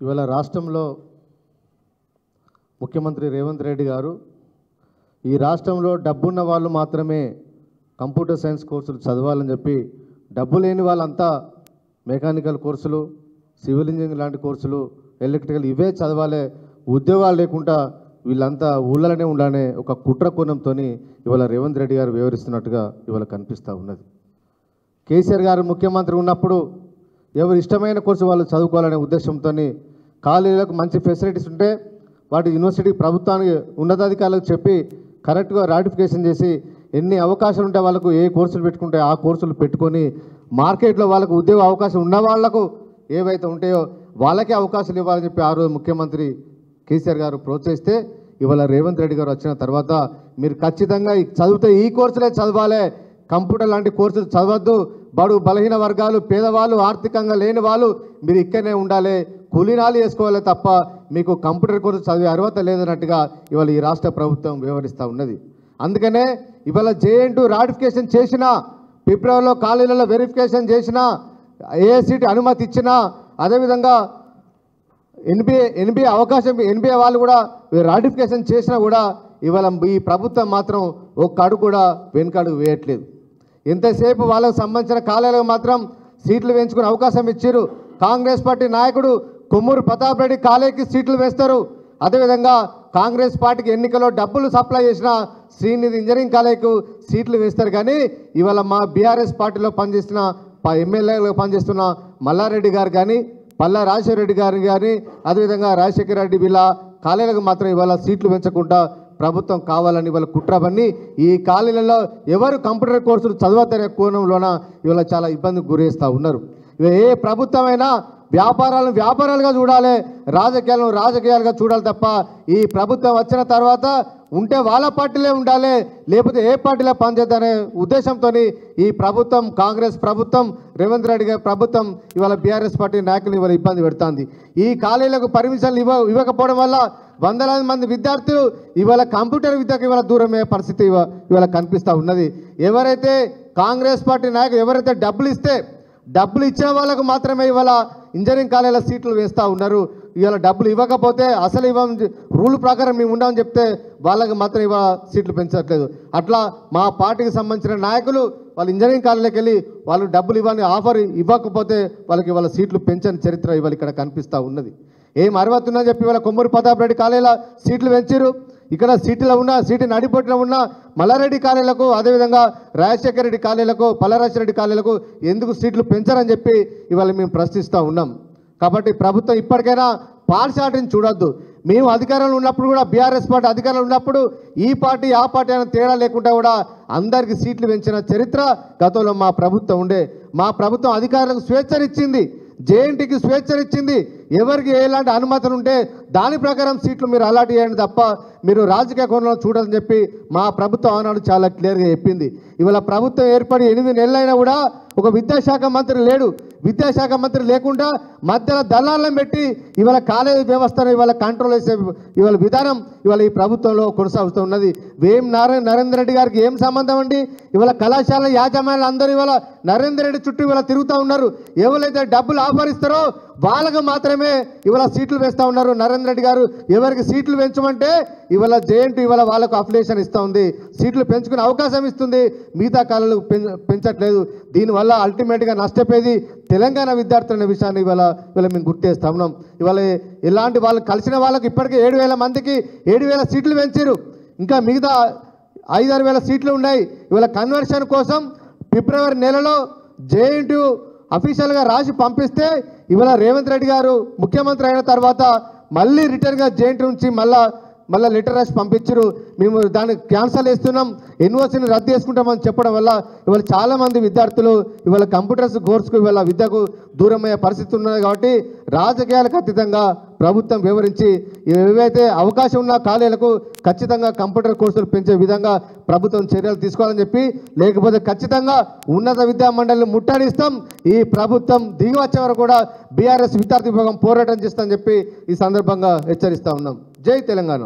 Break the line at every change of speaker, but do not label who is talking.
ఇవాళ రాష్ట్రంలో ముఖ్యమంత్రి రేవంత్ రెడ్డి గారు ఈ రాష్ట్రంలో డబ్బున్న వాళ్ళు మాత్రమే కంప్యూటర్ సైన్స్ కోర్సులు చదవాలని చెప్పి డబ్బు లేని వాళ్ళంతా మెకానికల్ కోర్సులు, సివిల్ ఇంజనీరింగ్ లాంటి కోర్సులు, ఎలక్ట్రికల్ ఇవే చదవాలి, ఉద్యోగాలు లేకుండా వీళ్ళంతా ఊళ్ళలోనే ఉండాలనే ఒక కుట్ర కోణంతో ఇవాళ రేవంత్ రెడ్డి గారు వివరిస్తున్నట్టుగా ఇవాళ కనిపిస్తూ ఉన్నది. కేసీఆర్ గారు ముఖ్యమంత్రి ఉన్నప్పుడు ఎవరు ఇష్టమైన కోర్సు వాళ్ళు చదువుకోవాలనే ఉద్దేశంతో కాలేజీలకు మంచి ఫెసిలిటీస్ ఉంటే వాటి యూనివర్సిటీ ప్రభుత్వానికి ఉన్నతాధికారులకు చెప్పి కరెక్ట్గా రాటిఫికేషన్ చేసి ఎన్ని అవకాశాలు ఉంటే వాళ్ళకు ఏ కోర్సులు పెట్టుకుంటే ఆ కోర్సులు పెట్టుకొని మార్కెట్లో వాళ్ళకు ఉద్యోగ అవకాశం ఉన్న వాళ్లకు ఏవైతే ఉంటాయో వాళ్ళకే అవకాశాలు ఇవ్వాలని చెప్పి ఆ రోజు ముఖ్యమంత్రి కేసీఆర్ గారు ప్రోత్సహిస్తే ఇవాళ రేవంత్ రెడ్డి గారు వచ్చిన తర్వాత మీరు ఖచ్చితంగా చదివితే ఈ కోర్సులే చదవాలి, కంప్యూటర్ లాంటి కోర్సులు చదవద్దు, బడుగు బలహీన వర్గాలు, పేదవాళ్ళు, ఆర్థికంగా లేని వాళ్ళు మీరు ఇక్కడనే ఉండాలి, కూలీనాలు వేసుకోవాలి తప్ప మీకు కంప్యూటర్ కోర్సు చదివే అర్హత లేదన్నట్టుగా ఇవాళ ఈ రాష్ట్ర ప్రభుత్వం వ్యవహరిస్తూ ఉన్నది. అందుకనే ఇవాళ జేఎన్2 రాటిఫికేషన్ చేసినా, ఫిబ్రవరిలో కాలేజీలలో వెరిఫికేషన్ చేసినా, ఏఐసిటి అనుమతి ఇచ్చినా, అదేవిధంగా ఎన్బిఏ అవకాశం ఎన్బిఏ వాళ్ళు కూడా రాటిఫికేషన్ చేసినా కూడా ఇవాళ ఈ ప్రభుత్వం మాత్రం ఒక్క అడుగు కూడా వెనుకడుగు వేయట్లేదు. ఎంతసేపు వాళ్ళకు సంబంధించిన కాలేజీలకు మాత్రం సీట్లు వేయించుకునే అవకాశం ఇచ్చారు. కాంగ్రెస్ పార్టీ నాయకుడు కొమ్మూరు ప్రతాప్ రెడ్డి కాలేజీకి సీట్లు వేస్తారు. అదేవిధంగా కాంగ్రెస్ పార్టీకి ఎన్నికల్లో డబ్బులు సప్లై చేసిన శ్రీనిధి ఇంజనీరింగ్ కాలేజీకి సీట్లు వేస్తారు. కానీ ఇవాళ మా బీఆర్ఎస్ పార్టీలో పనిచేస్తున్న ఎమ్మెల్యేలో పనిచేస్తున్న మల్లారెడ్డి గారు కానీ, పల్లా రాజశేఖర రెడ్డి గారు కానీ, అదేవిధంగా రాజశేఖర రెడ్డి వీళ్ళ కాలేజీలకు మాత్రం ఇవాళ సీట్లు పెంచకుండా ప్రభుత్వం కావాలని ఇవాళ కుట్రబన్ని ఈ కాలేజీలలో ఎవరు కంప్యూటర్ కోర్సులు చదవద్దనే కోణంలోన ఇవాళ చాలా ఇబ్బందికి గురేస్తూ ఉన్నారు. ఏ ప్రభుత్వమైనా వ్యాపారాలను వ్యాపారాలుగా చూడాలి, రాజకీయాలను రాజకీయాలుగా చూడాలి తప్ప ఈ ప్రభుత్వం వచ్చిన తర్వాత ఉంటే వాళ్ళ పార్టీలే ఉండాలి, లేకపోతే ఏ పార్టీలో పనిచేద్దనే ఉద్దేశంతో ఈ ప్రభుత్వం, కాంగ్రెస్ ప్రభుత్వం, రేవంత్ రెడ్డి గారి ప్రభుత్వం ఇవాళ బీఆర్ఎస్ పార్టీ నాయకులు ఇవాళ ఇబ్బంది పెడుతుంది. ఈ కాలేజీలకు పర్మిషన్లు ఇవ్వకపోవడం వల్ల వందలాది మంది విద్యార్థులు ఇవాళ కంప్యూటర్ విద్యకు ఇవాళ దూరమయ్యే పరిస్థితి ఇవాళ కనిపిస్తూ ఉన్నది. ఎవరైతే కాంగ్రెస్ పార్టీ నాయకులు ఎవరైతే డబ్బులు ఇచ్చిన వాళ్ళకు మాత్రమే ఇవాళ ఇంజనీరింగ్ కాలేజీల సీట్లు వేస్తూ ఉన్నారు. ఇవాళ డబ్బులు ఇవ్వకపోతే అసలు రూల్ ప్రకారం మేము ఉండమని చెప్తే వాళ్ళకి మాత్రం ఇవాళ సీట్లు పెంచట్లేదు. అట్లా మా పార్టీకి సంబంధించిన నాయకులు వాళ్ళు ఇంజనీరింగ్ కాలేజీకి వెళ్ళి వాళ్ళు డబ్బులు ఆఫర్ ఇవ్వకపోతే వాళ్ళకి ఇవాళ సీట్లు పెంచని చరిత్ర ఇవాళ ఇక్కడ కనిపిస్తూ ఉన్నది. ఏం అర్హత ఉందని చెప్పి ఇవాళ కొమ్మూరు ప్రతాప్ రెడ్డి కాలేజీల సీట్లు పెంచారు. ఇక్కడ సీటు నడిపోట్లో ఉన్న మల్లారెడ్డి కాలేజీలకు, అదేవిధంగా రాజశేఖర రెడ్డి కాలేజీలకు, పల్లారాజశేఖర రెడ్డి కాలేజీలకు ఎందుకు సీట్లు పెంచారని చెప్పి ఇవాళ మేము ప్రశ్నిస్తూ ఉన్నాం. కాబట్టి ప్రభుత్వం ఇప్పటికైనా పార్షాలిటీని చూడొద్దు. మేము అధికారంలో ఉన్నప్పుడు కూడా బీఆర్ఎస్ పార్టీ అధికారంలో ఉన్నప్పుడు ఈ పార్టీ ఆ పార్టీ అనే తేడా లేకుండా కూడా అందరికీ సీట్లు పెంచిన చరిత్ర గతంలో మా ప్రభుత్వం ఉండే. మా ప్రభుత్వం అధికారులకు స్వేచ్ఛనిచ్చింది, జేఎన్టీకి స్వేచ్ఛనిచ్చింది. ఎవరికి ఎలాంటి అనుమతులు ఉంటే దాని ప్రకారం సీట్లు మీరు అలాట్ చేయండి తప్ప మీరు రాజకీయ కోణంలో చూడాలని చెప్పి మా ప్రభుత్వం ఆనాడు చాలా క్లియర్గా చెప్పింది. ఇవాళ ప్రభుత్వం ఏర్పడి 8 నెలలైనా కూడా ఒక విద్యాశాఖ మంత్రి లేడు. విద్యాశాఖ మంత్రి లేకుండా మధ్యలో దళాలను పెట్టి ఇవాళ కాలేజీ వ్యవస్థను ఇవాళ కంట్రోల్ చేసే ఇవాళ విధానం ఇవాళ ఈ ప్రభుత్వంలో కొనసాగుతూ ఉన్నది. నరేంద్ర రెడ్డి గారికి ఏం సంబంధం అండి? ఇవాళ కళాశాల యాజమాన్యాలు అందరూ ఇవాళ నరేంద్ర రెడ్డి చుట్టూ ఇవాళ తిరుగుతూ ఉన్నారు. ఎవరైతే డబ్బులు ఆఫరిస్తారో వాళ్ళకు మాత్రమే ఇవాళ సీట్లు వేస్తూ ఉన్నారు. నరేంద్ర రెడ్డి గారు ఎవరికి సీట్లు పెంచమంటే ఇవాళ జేఎన్టీ ఇవాళ వాళ్ళకు అఫిలియేషన్ ఇస్తూ ఉంది, సీట్లు పెంచుకునే అవకాశం ఇస్తుంది, మిగతా కాలాలు పెంచట్లేదు. దీనివల్ల అల్టిమేట్గా నష్టపోయేది తెలంగాణ విద్యార్థులు అనే విషయాన్ని ఇవాళ మేము గుర్తు చేస్తూ ఉన్నాం. ఇవాళ ఇలాంటి వాళ్ళు కలిసిన వాళ్ళకి ఇప్పటికే 7,000 మందికి 7,000 సీట్లు పెంచారు. ఇంకా మిగతా 5,000-6,000 సీట్లు ఉన్నాయి. ఇవాళ కన్వర్షన్ కోసం ఫిబ్రవరి నెలలో జేఎన్టీ అఫీషియల్గా రాసి పంపిస్తే ఇవాళ రేవంత్ రెడ్డి గారు ముఖ్యమంత్రి అయిన తర్వాత మళ్ళీ రిటర్న్గా జేఎన్టీ నుంచి మళ్ళీ లెటర్ రాసి పంపించారు. మేము దాన్ని క్యాన్సల్ చేస్తున్నాం, యూనివర్సిటీని రద్దు చేసుకుంటామని చెప్పడం వల్ల ఇవాళ చాలామంది విద్యార్థులు ఇవాళ కంప్యూటర్స్ కోర్సుకు ఇవాళ విద్యకు దూరమయ్యే పరిస్థితి ఉన్నది. కాబట్టి రాజకీయాలకు అతీతంగా ప్రభుత్వం వివరించి ఏవైతే అవకాశం ఉన్న కాలేజీలకు ఖచ్చితంగా కంప్యూటర్ కోర్సులు పెంచే విధంగా ప్రభుత్వం చర్యలు తీసుకోవాలని చెప్పి, లేకపోతే ఖచ్చితంగా ఉన్నత విద్యా మండలిని ముట్టడిస్తాం. ఈ ప్రభుత్వం దిగి వచ్చే వరకు కూడా బీఆర్ఎస్ విద్యార్థి విభాగం పోరాటం చేస్తామని చెప్పి ఈ సందర్భంగా హెచ్చరిస్తూ ఉన్నాం. జై తెలంగాణ.